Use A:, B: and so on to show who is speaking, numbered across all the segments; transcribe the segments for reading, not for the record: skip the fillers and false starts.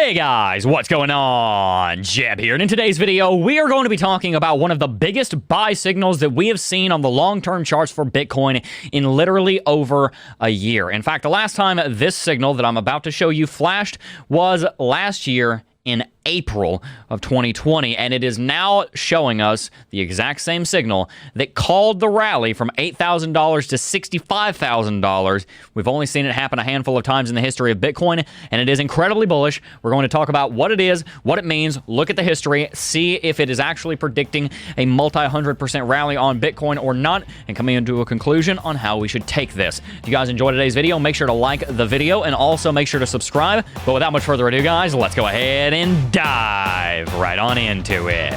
A: Hey guys, what's going on? Jeb here, and in today's video, we are going to be talking about one of the biggest buy signals that we have seen on the long-term charts for Bitcoin in literally over a year. In fact, the last time this signal that I'm about to show you flashed was last year in April of 2020, and it is now showing us the exact same signal that called the rally from $8,000 to $65,000. We've only seen it happen a handful of times in the history of Bitcoin, and it is incredibly bullish. We're going to talk about what it is, what it means, look at the history, see if it is actually predicting a multi-100% rally on Bitcoin or not, and coming into a conclusion on how we should take this. If you guys enjoyed today's video, make sure to like the video and also make sure to subscribe. But without much further ado, guys, let's go ahead and dive right on into it.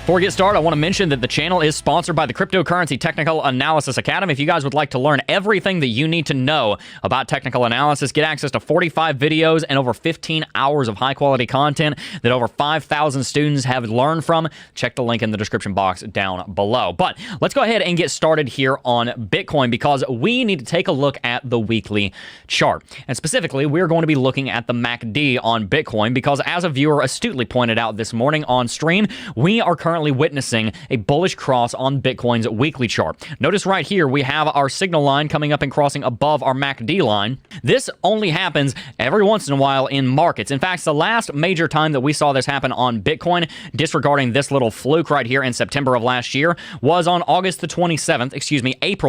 A: Before we get started, I want to mention that the channel is sponsored by the Cryptocurrency Technical Analysis Academy. If you guys would like to learn everything that you need to know about technical analysis, get access to 45 videos and over 15 hours of high-quality content that over 5,000 students have learned from, check the link in the description box down below. But let's go ahead and get started here on Bitcoin because we need to take a look at the weekly chart. And specifically, we're going to be looking at the MACD on Bitcoin because, as a viewer astutely pointed out this morning on stream, we are currently witnessing a bullish cross on Bitcoin's weekly chart. Notice right here, we have our signal line coming up and crossing above our MACD line. This only happens every once in a while in markets. In fact, the last major time that we saw this happen on Bitcoin, disregarding this little fluke right here in September of last year, was on April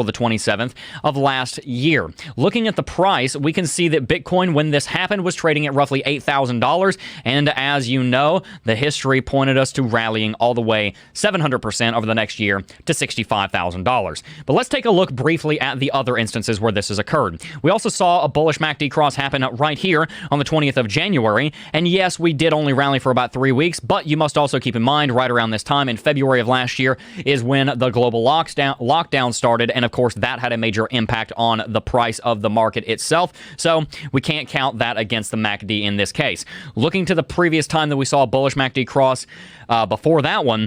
A: the 27th of last year. Looking at the price, we can see that Bitcoin, when this happened, was trading at roughly $8,000. And as you know, the history pointed us to rallying all the way 700% over the next year to $65,000. But let's take a look briefly at the other instances where this has occurred. We also saw a bullish MACD cross happen right here on the 20th of January. And yes, we did only rally for about 3 weeks, but you must also keep in mind right around this time in February of last year is when the global lockdown started. And of course, that had a major impact on the price of the market itself. So we can't count that against the MACD in this case. Looking to the previous time that we saw a bullish MACD cross before that one,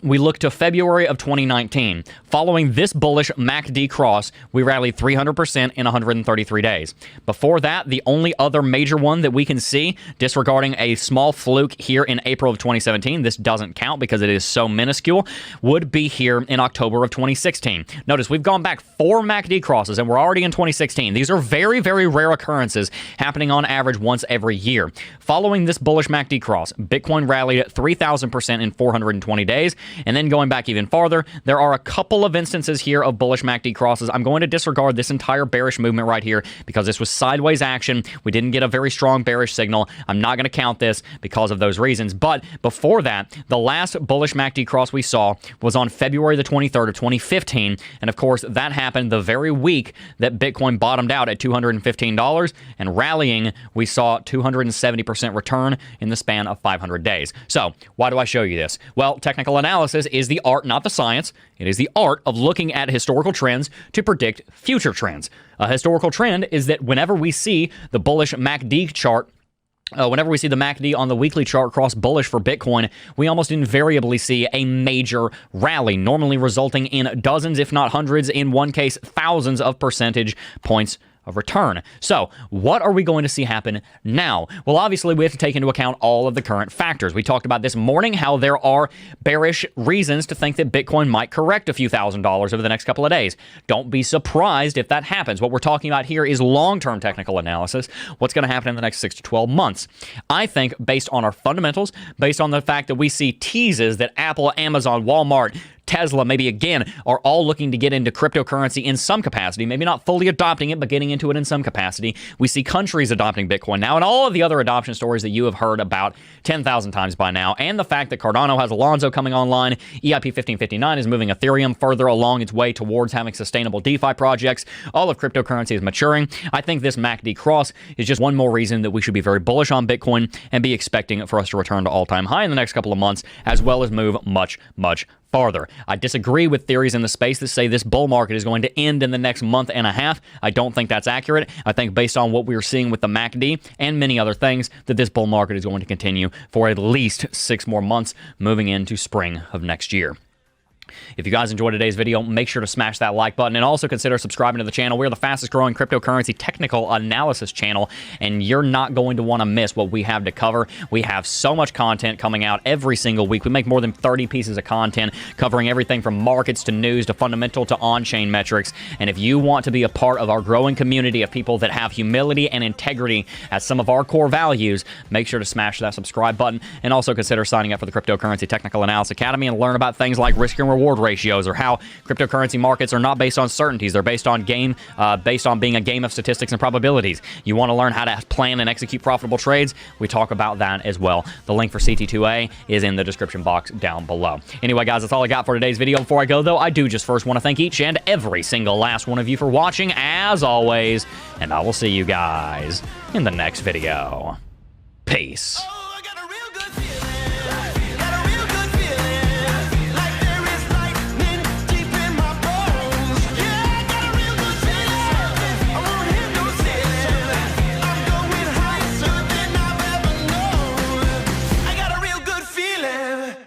A: we look to February of 2019. Following this bullish MACD cross, we rallied 300% in 133 days. Before that, the only other major one that we can see, disregarding a small fluke here in April of 2017, this doesn't count because it is so minuscule, would be here in October of 2016. Notice we've gone back 4 MACD crosses and we're already in 2016. These are very, very rare occurrences happening on average once every year. Following this bullish MACD cross, Bitcoin rallied 3,000% in 420 days. And then going back even farther, there are a couple of instances here of bullish MACD crosses. I'm going to disregard this entire bearish movement right here because this was sideways action. We didn't get a very strong bearish signal. I'm not going to count this because of those reasons. But before that, the last bullish MACD cross we saw was on February the 23rd of 2015. And of course, that happened the very week that Bitcoin bottomed out at $215. And rallying, we saw 270% return in the span of 500 days. So why do I show you this? Well, technical analysis is the art, not the science. It is the art of looking at historical trends to predict future trends. A historical trend is that whenever we see the bullish MACD chart, whenever we see the MACD on the weekly chart cross bullish for Bitcoin, we almost invariably see a major rally, normally resulting in dozens, if not hundreds, in one case, thousands of percentage points of return. So what are we going to see happen now? Well, obviously, we have to take into account all of the current factors. We talked about this morning how there are bearish reasons to think that Bitcoin might correct a few $1,000s over the next couple of days. Don't be surprised if that happens. What we're talking about here is long-term technical analysis. What's going to happen in the next 6 to 12 months? I think based on our fundamentals, based on the fact that we see teases that Apple, Amazon, Walmart, Tesla, maybe again, are all looking to get into cryptocurrency in some capacity, maybe not fully adopting it, but getting into it in some capacity. We see countries adopting Bitcoin now, and all of the other adoption stories that you have heard about 10,000 times by now, and the fact that Cardano has Alonzo coming online, EIP 1559 is moving Ethereum further along its way towards having sustainable DeFi projects, all of cryptocurrency is maturing. I think this MACD cross is just one more reason that we should be very bullish on Bitcoin and be expecting for us to return to all-time high in the next couple of months, as well as move much, much farther. I disagree with theories in the space that say this bull market is going to end in the next month and a half. I don't think that's accurate. I think based on what we're seeing with the MACD and many other things, that this bull market is going to continue for at least 6 more months moving into spring of next year. If you guys enjoyed today's video, make sure to smash that like button and also consider subscribing to the channel. We're the fastest growing cryptocurrency technical analysis channel, and you're not going to want to miss what we have to cover. We have so much content coming out every single week. We make more than 30 pieces of content covering everything from markets to news to fundamental to on-chain metrics. And if you want to be a part of our growing community of people that have humility and integrity as some of our core values, make sure to smash that subscribe button and also consider signing up for the Cryptocurrency Technical Analysis Academy and learn about things like risk and reward ratios, or how cryptocurrency markets are not based on certainties. They're based on being a game of statistics and probabilities. You want to learn how to plan and execute profitable trades? We talk about that as well. The link for CT2A is in the description box down below. Anyway, guys, that's all I got for today's video. Before I go, though, I do just first want to thank each and every single last one of you for watching, as always, and I will see you guys in the next video. Peace.